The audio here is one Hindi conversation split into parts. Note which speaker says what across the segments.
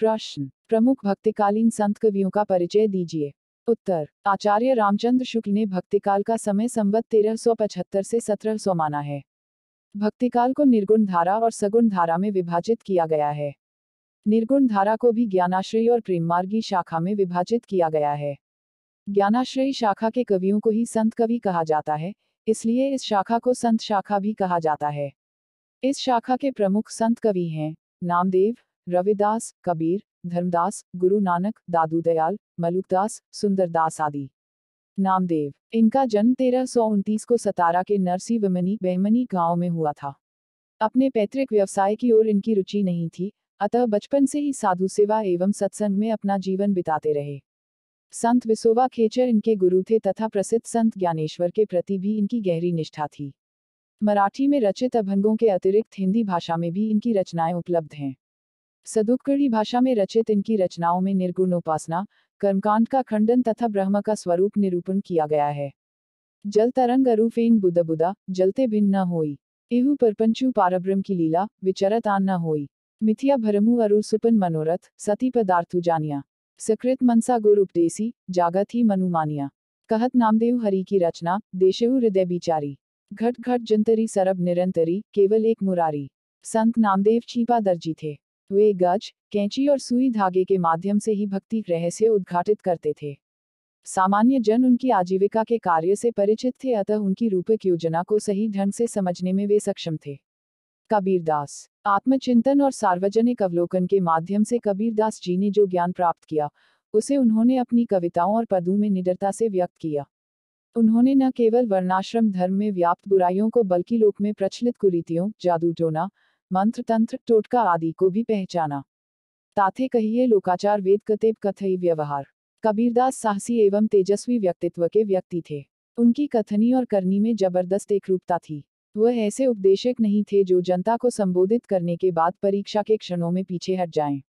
Speaker 1: प्रश्न, प्रमुख भक्तिकालीन संत कवियों का परिचय दीजिए। उत्तर, आचार्य रामचंद्र शुक्ल ने भक्तिकाल का समय संवत 1375 से 1700 माना है। भक्तिकाल को निर्गुण धारा और सगुण धारा में विभाजित किया गया है। निर्गुण धारा को भी ज्ञानाश्रयी और प्रेममार्गी शाखा में विभाजित किया गया है। ज्ञानाश्रयी शाखा के कवियों को ही संत कवि कहा जाता है, इसलिए इस शाखा को संत शाखा भी कहा जाता है। इस शाखा के प्रमुख संत कवि हैं नामदेव, रविदास, कबीर, धर्मदास, गुरु नानक, दादू दयाल, मलुकदास, सुंदरदास आदि। नामदेव, इनका जन्म 1329 को सतारा के नरसी बहमनी गांव में हुआ था। अपने पैतृक व्यवसाय की ओर इनकी रुचि नहीं थी, अतः बचपन से ही साधु सेवा एवं सत्संग में अपना जीवन बिताते रहे। संत विसोबा खेचर इनके गुरु थे तथा प्रसिद्ध संत ज्ञानेश्वर के प्रति भी इनकी गहरी निष्ठा थी। मराठी में रचित अभंगों के अतिरिक्त हिंदी भाषा में भी इनकी रचनाएं उपलब्ध हैं। सदुक्कड़ी भाषा में रचित इनकी रचनाओं में निर्गुण उपासना, कर्मकांड का खंडन तथा ब्रह्म का स्वरूप निरूपण किया गया है। जल तरंग अरु फेन बुदा बुदा, जलते भिन्न न होई, एहु परपंचु पारब्रह्म की लीला, विचरत आन न होई, मिथिया भरमु अरु सुपन मनोरथ, सती पदार्थु जानिया, सकृत मनसा गुर उपदेसी, जागत ही मनु मानिया। कहत नामदेव हरि की रचना, देशहु हृदय बिचारी, घट घट जंतरी सरब निरंतरी, केवल एक मुरारी। संत नामदेव छिपा दर्जी थे। वे गज, कैंची और सुई धागे के माध्यम से ही भक्ति रहस्य उद्घाटित करते थे। सामान्य जन उनकी आजीविका के कार्य से परिचित थे, अतः उनकी रूपक योजना को सही ढंग से समझने में वे सक्षम थे। कबीरदास, आत्मचिंतन और सार्वजनिक अवलोकन के माध्यम से कबीरदास जी ने जो ज्ञान प्राप्त किया, उसे उन्होंने अपनी कविताओं और पदों में निडरता से व्यक्त किया। उन्होंने न केवल वर्णाश्रम धर्म में व्याप्त बुराइयों को बल्कि लोक में प्रचलित कुरीतियों, जादू टोना, मंत्र तंत्र, टोटका आदि को भी पहचाना। ताथे कहिए लोकाचार वेद कतेब कथई व्यवहार। कबीरदास साहसी एवं तेजस्वी व्यक्तित्व के व्यक्ति थे। उनकी कथनी और करनी में जबरदस्त एकरूपता थी। वह ऐसे उपदेशक नहीं थे जो जनता को संबोधित करने के बाद परीक्षा के क्षणों में पीछे हट जाएं।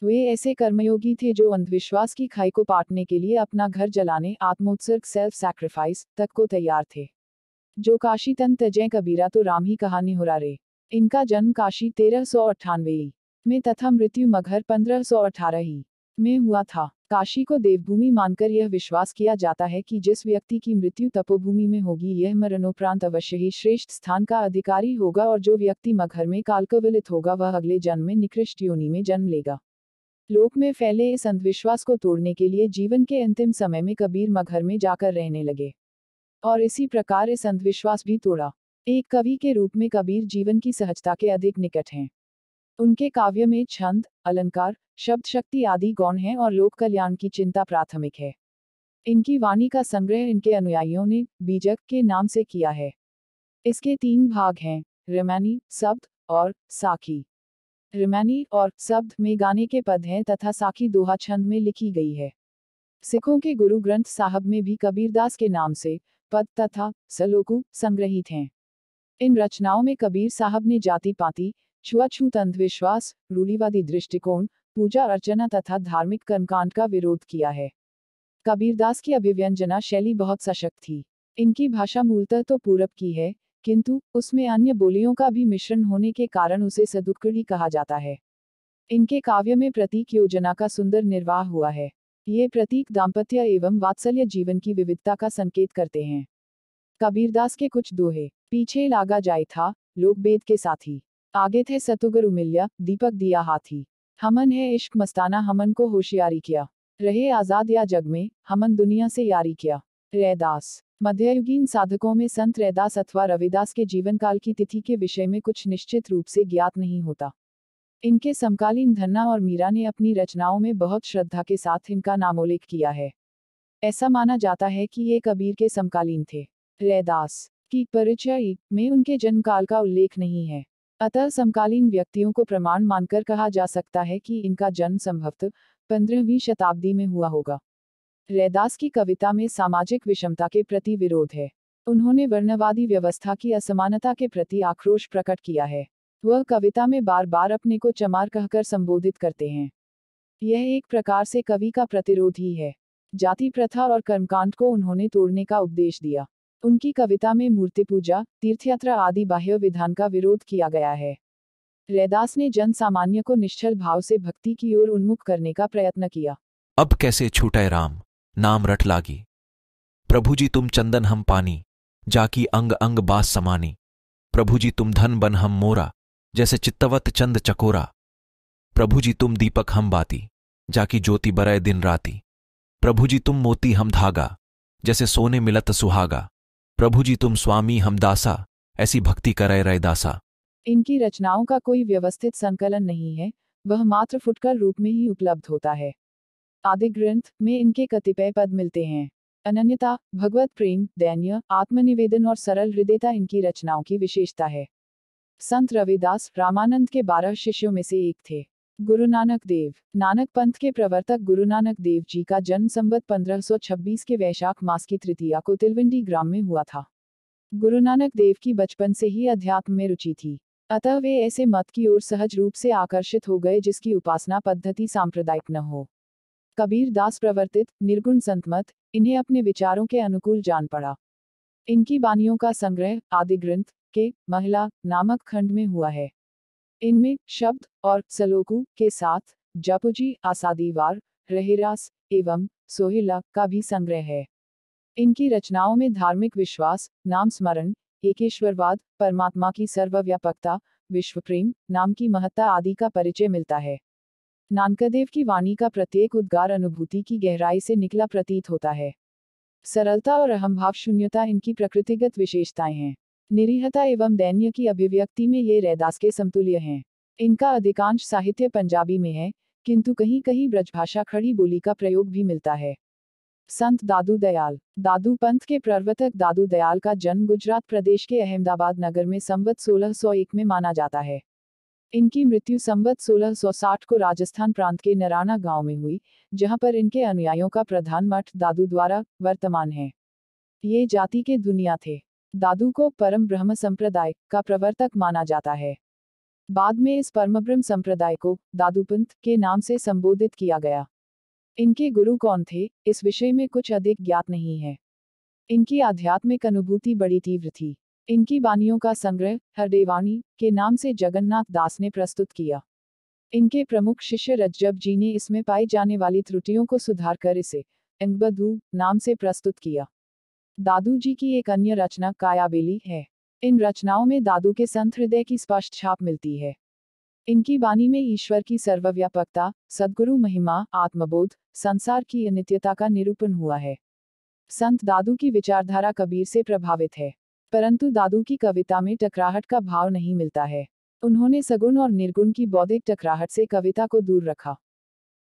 Speaker 1: वे ऐसे कर्मयोगी थे जो अंधविश्वास की खाई को पाटने के लिए अपना घर जलाने, आत्मोत्सर्ग सेल्फ सैक्रिफाइस तक को तैयार थे। जो काशी तन तजय कबीरा तो राम ही कहानी हुरारे। इनका जन्म काशी 1398 में तथा मृत्यु मगहर 1518 में हुआ था। काशी को देवभूमि मानकर यह विश्वास किया जाता है कि जिस व्यक्ति की मृत्यु तपोभूमि में होगी यह मरणोपरांत अवश्य ही श्रेष्ठ स्थान का अधिकारी होगा, और जो व्यक्ति मगहर में कालकवलित होगा वह अगले जन्म में निकृष्ट योनि में जन्म लेगा। लोक में फैले इस अंधविश्वास को तोड़ने के लिए जीवन के अंतिम समय में कबीर मगहर में जाकर रहने लगे, और इसी प्रकार इस अंधविश्वास भी तोड़ा। एक कवि के रूप में कबीर जीवन की सहजता के अधिक निकट हैं। उनके काव्य में छंद, अलंकार, शब्द शक्ति आदि गौण हैं और लोक कल्याण की चिंता प्राथमिक है। इनकी वाणी का संग्रह इनके अनुयायियों ने बीजक के नाम से किया है। इसके 3 भाग हैं, रिमैनी, शब्द और साखी। रिमैनी और शब्द में गाने के पद हैं तथा साखी दोहा छंद में लिखी गई है। सिखों के गुरु ग्रंथ साहब में भी कबीरदास के नाम से पद तथा सलोकु संग्रहित हैं। इन रचनाओं में कबीर साहब ने जाति पाति, छुआछूत, अंधविश्वास, रूढ़िवादी दृष्टिकोण, पूजा अर्चना तथा धार्मिक कर्मकांड का विरोध किया है। कबीरदास की अभिव्यंजना शैली बहुत सशक्त थी। इनकी भाषा मूलतः तो पूरब की है, किंतु उसमें अन्य बोलियों का भी मिश्रण होने के कारण उसे सदुक्कड़ी कहा जाता है। इनके काव्य में प्रतीक योजना का सुंदर निर्वाह हुआ है। ये प्रतीक दाम्पत्य एवं वात्सल्य जीवन की विविधता का संकेत करते हैं। कबीरदास के कुछ दोहे, पीछे लागा जाए था, लोक बेद के साथी, आगे थे सतुगर उमिल्या, दीपक दिया हाथी, हमन है इश्क मस्ताना, हमन को होशियारी किया, रहे आजाद या जग में, हमन दुनिया से यारी किया। रैदास, मध्ययुगीन साधकों में संत रैदास अथवा रविदास के जीवन काल की तिथि के विषय में कुछ निश्चित रूप से ज्ञात नहीं होता। इनके समकालीन धन्ना और मीरा ने अपनी रचनाओं में बहुत श्रद्धा के साथ इनका नामोल्लेख किया है। ऐसा माना जाता है कि ये कबीर के समकालीन थे। रैदास की परिचय में उनके जन्मकाल का उल्लेख नहीं है, अतः समकालीन व्यक्तियों को प्रमाण मानकर कहा जा सकता है कि इनका जन्म संभवतः 15वीं शताब्दी में हुआ होगा। रैदास की कविता में सामाजिक विषमता के प्रति विरोध है। उन्होंने वर्णवादी व्यवस्था की असमानता के प्रति आक्रोश प्रकट किया है। वह कविता में बार बार अपने को चमार कहकर संबोधित करते हैं। यह एक प्रकार से कवि का प्रतिरोध ही है। जाति प्रथा और कर्मकांड को उन्होंने तोड़ने का उपदेश दिया। उनकी कविता में मूर्ति पूजा, तीर्थयात्रा आदि बाह्य विधान का विरोध किया गया है। रैदास ने जन सामान्य को निश्चल भाव से भक्ति की ओर उन्मुख करने का प्रयत्न किया।
Speaker 2: अब कैसे छूटे राम नाम रट लागी। प्रभु जी तुम चंदन हम पानी, जाकी अंग अंग बास समानी। प्रभु जी तुम धन बन हम मोरा, जैसे चित्तवत चंद चकोरा। प्रभु जी तुम दीपक हम बाती, जाकी ज्योति बरय दिन राती। प्रभु जी तुम मोती हम धागा, जैसे सोने मिलत सुहागा। प्रभु जी तुम स्वामी हम दासा, ऐसी भक्ति करय रैदासा।
Speaker 1: इनकी रचनाओं का कोई व्यवस्थित संकलन नहीं है, वह मात्र फुटकर रूप में ही उपलब्ध होता है। आदि ग्रंथ में इनके कतिपय पद मिलते हैं। अनन्यता, भगवत प्रेम, दैन्य, आत्मनिवेदन और सरल हृदयता इनकी रचनाओं की विशेषता है। संत रविदास रामानंद के 12 शिष्यों में से एक थे। गुरु नानक देव, नानक पंथ के प्रवर्तक गुरु नानक देव जी का जन्म संवत 1526 के वैशाख मास की तृतीया को तिलवंडी ग्राम में हुआ था। गुरु नानक देव की बचपन से ही अध्यात्म में रुचि थी, अतः वे ऐसे मत की ओर सहज रूप से आकर्षित हो गए जिसकी उपासना पद्धति सांप्रदायिक न हो। कबीर दास प्रवर्तित निर्गुण संतमत इन्हें अपने विचारों के अनुकूल जान पड़ा। इनकी बानियों का संग्रह आदि ग्रंथ के महिला नामक खंड में हुआ है। इनमें शब्द और सलोकु के साथ जपुजी, आसादीवार, रहेरास एवं सोहिला का भी संग्रह है। इनकी रचनाओं में धार्मिक विश्वास, नाम स्मरण, एकेश्वरवाद, परमात्मा की सर्वव्यापकता, विश्व प्रेम, नाम की महत्ता आदि का परिचय मिलता है। नानकदेव की वाणी का प्रत्येक उद्गार अनुभूति की गहराई से निकला प्रतीत होता है। सरलता और अहंभाव शून्यता इनकी प्रकृतिगत विशेषताएं हैं। निरीहता एवं दैन्य की अभिव्यक्ति में ये रैदास के समतुल्य हैं। इनका अधिकांश साहित्य पंजाबी में है, किंतु कहीं कहीं ब्रजभाषा खड़ी बोली का प्रयोग भी मिलता है। संत दादू दयाल, दादू पंथ के प्रवर्तक दादू दयाल का जन्म गुजरात प्रदेश के अहमदाबाद नगर में संवत 1601 में माना जाता है। इनकी मृत्यु संवत 1660 को राजस्थान प्रांत के नराना गांव में हुई, जहां पर इनके अनुयायियों का प्रधान मठ दादू द्वारा वर्तमान है। ये जाति के दुनिया थे। दादू को परम ब्रह्म संप्रदाय का प्रवर्तक माना जाता है। बाद में इस परमब्रह्म संप्रदाय को दादूपंथ के नाम से संबोधित किया गया। इनके गुरु कौन थे, इस विषय में कुछ अधिक ज्ञात नहीं है। इनकी आध्यात्मिक अनुभूति बड़ी तीव्र थी। इनकी बानियों का संग्रह हरदेवाणी के नाम से जगन्नाथ दास ने प्रस्तुत किया। इनके प्रमुख शिष्य रज्जब जी ने इसमें पाई जाने वाली त्रुटियों को सुधार कर इसे अंगबधू नाम से प्रस्तुत किया। दादू जी की एक अन्य रचना कायाबेली है। इन रचनाओं में दादू के संत हृदय की स्पष्ट छाप मिलती है। इनकी बानी में ईश्वर की सर्वव्यापकता, सद्गुरु महिमा, आत्मबोध, संसार की अनित्यता का निरूपण हुआ है। संत दादू की विचारधारा कबीर से प्रभावित है, परंतु दादू की कविता में टकराहट का भाव नहीं मिलता है। उन्होंने सगुण और निर्गुण की बौद्धिक टकराहट से कविता को दूर रखा।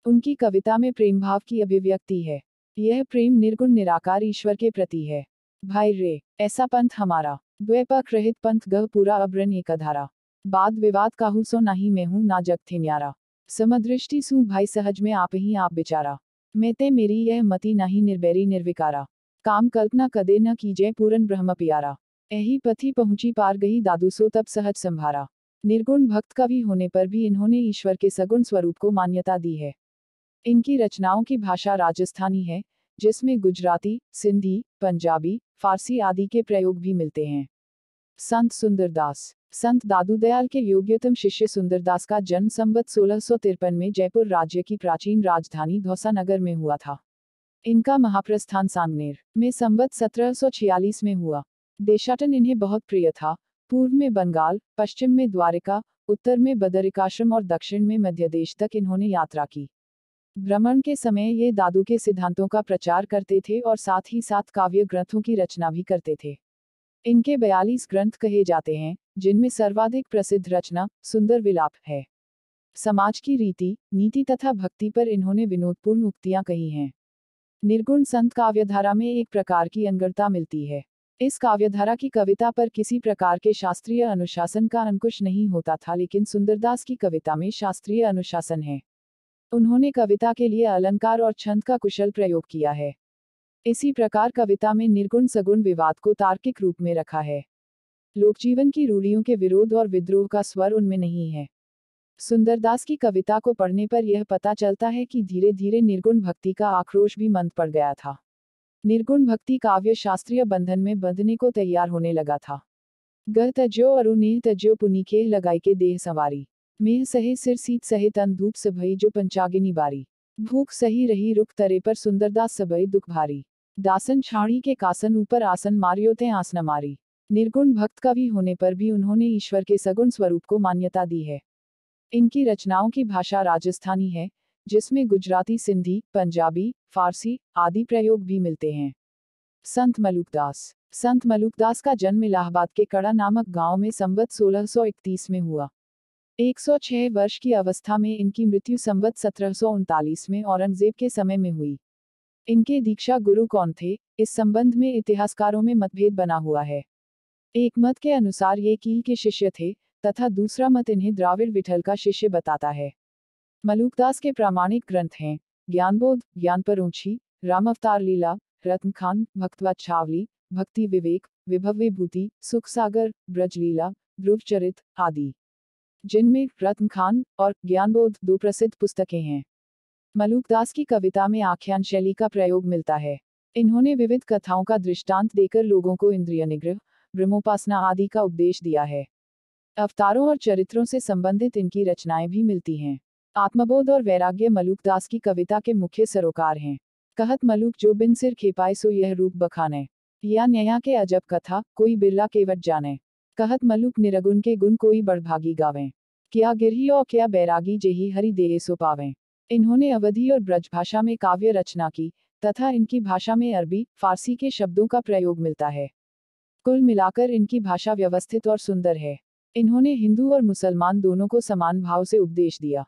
Speaker 1: उनकी कविता में प्रेम भाव की अभिव्यक्ति है। यह प्रेम निर्गुण निराकार ईश्वर के प्रति है। भाई रे, ऐसा पंथ हमारा, द्वैपक रहित पंथ गह पूरा अब्रन एकधारा। वाद विवाद काहू सो नाही मैं हूँ ना जग थे न्यारा। समदृष्टि सू भाई सहज में आप ही आप बिचारा। मैं ते मेरी यह मति नाही निर्बैरी निर्विकारा। काम कल्पना कदे न कीजय पूरन ब्रह्म प्यारा। यही पथी पहुंची पार गई दादू सो तब सहज संभारा। निर्गुण भक्त कवि होने पर भी इन्होंने ईश्वर के सगुण स्वरूप को मान्यता दी है। इनकी रचनाओं की भाषा राजस्थानी है, जिसमें गुजराती, सिंधी, पंजाबी, फारसी आदि के प्रयोग भी मिलते हैं। संत सुंदरदास, संत दादू दयाल के योग्यतम शिष्य सुंदरदास का जन्म संवत 1653 में जयपुर राज्य की प्राचीन राजधानी धौसा नगर में हुआ था। इनका महाप्रस्थान सांगनेर में संवत 1746 में हुआ। देशाटन इन्हें बहुत प्रिय था। पूर्व में बंगाल, पश्चिम में द्वारिका, उत्तर में बदरिकाश्रम और दक्षिण में मध्य देश तक इन्होंने यात्रा की। भ्रमण के समय ये दादू के सिद्धांतों का प्रचार करते थे और साथ ही साथ काव्य ग्रंथों की रचना भी करते थे। इनके 42 ग्रंथ कहे जाते हैं, जिनमें सर्वाधिक प्रसिद्ध रचना सुंदर विलाप है। समाज की रीति, नीति तथा भक्ति पर इन्होंने विनोदपूर्ण उक्तियां कही हैं। निर्गुण संत काव्यधारा में एक प्रकार की अंगरता मिलती है। इस काव्यधारा की कविता पर किसी प्रकार के शास्त्रीय अनुशासन का अंकुश नहीं होता था, लेकिन सुंदरदास की कविता में शास्त्रीय अनुशासन है। उन्होंने कविता के लिए अलंकार और छंद का कुशल प्रयोग किया है। इसी प्रकार कविता में निर्गुण सगुण विवाद को तार्किक रूप में रखा है। लोकजीवन की रूढ़ियों के विरोध और विद्रोह का स्वर उनमें नहीं है। सुंदरदास की कविता को पढ़ने पर यह पता चलता है कि धीरे धीरे निर्गुण भक्ति का आक्रोश भी मंद पड़ गया था। निर्गुण भक्ति काव्य शास्त्रीय बंधन में बंधने को तैयार होने लगा था। गह तज्यो अरु नेह तज्यो पुनीखे लगाई के देह संवारी। मेह सहे सिर सीत सहे तन धूप सबई जो पंचागिनी बारी। भूख सही रही रुख तरे पर सुंदरदास सबई दुख भारी। दासन छाड़ी के कासन ऊपर आसन मारियो ते आसन मारी। निर्गुण भक्त कवि होने पर भी उन्होंने ईश्वर के सगुण स्वरूप को मान्यता दी है। इनकी रचनाओं की भाषा राजस्थानी है, जिसमें गुजराती, सिंधी, पंजाबी, फारसी आदि प्रयोग भी मिलते हैं। संत मलुकदास। संत मलुकदास का जन्म इलाहाबाद के कड़ा नामक गांव में संवत 1631 में हुआ। 106 वर्ष की अवस्था में इनकी मृत्यु संवत 1739 में औरंगजेब के समय में हुई। इनके दीक्षा गुरु कौन थे, इस संबंध में इतिहासकारों में मतभेद बना हुआ है। एक मत के अनुसार ये कील के शिष्य थे, तथा दूसरा मत इन्हें द्राविड़ विठल का शिष्य बताता है। मलुकदास के प्रामाणिक ग्रंथ हैं ज्ञानबोध, ज्ञानपरोंछी, रामावतार लीला, रत्नखान, भक्तवत छावली, भक्ति विवेक, विभव विभूति, सुख सागर, ब्रजलीला, ध्रुवचरित आदि, जिनमें रत्नखान और ज्ञानबोध 2 प्रसिद्ध पुस्तकें हैं। मलुकदास की कविता में आख्यान शैली का प्रयोग मिलता है। इन्होंने विविध कथाओं का दृष्टांत देकर लोगों को इंद्रिय निग्रह, ब्रह्मोपासना आदि का उपदेश दिया है। अवतारों और चरित्रों से संबंधित इनकी रचनाएं भी मिलती हैं। आत्मबोध और वैराग्य मलुकदास की कविता के मुख्य सरोकार हैं। कहत मलुक जो बिन सिर खेपाए सो यह रूप बखाने, या नया के अजब कथा कोई बिरला केवट जाने। कहत मलुक निरगुण के गुण कोई बड़भागी गावें, क्या गिरही और क्या बैरागी जेही हरि देए सो पावें। इन्होंने अवधी और ब्रज भाषा में काव्य रचना की, तथा इनकी भाषा में अरबी, फारसी के शब्दों का प्रयोग मिलता है। कुल मिलाकर इनकी भाषा व्यवस्थित और सुंदर है। इन्होंने हिंदू और मुसलमान दोनों को समान भाव से उपदेश दिया।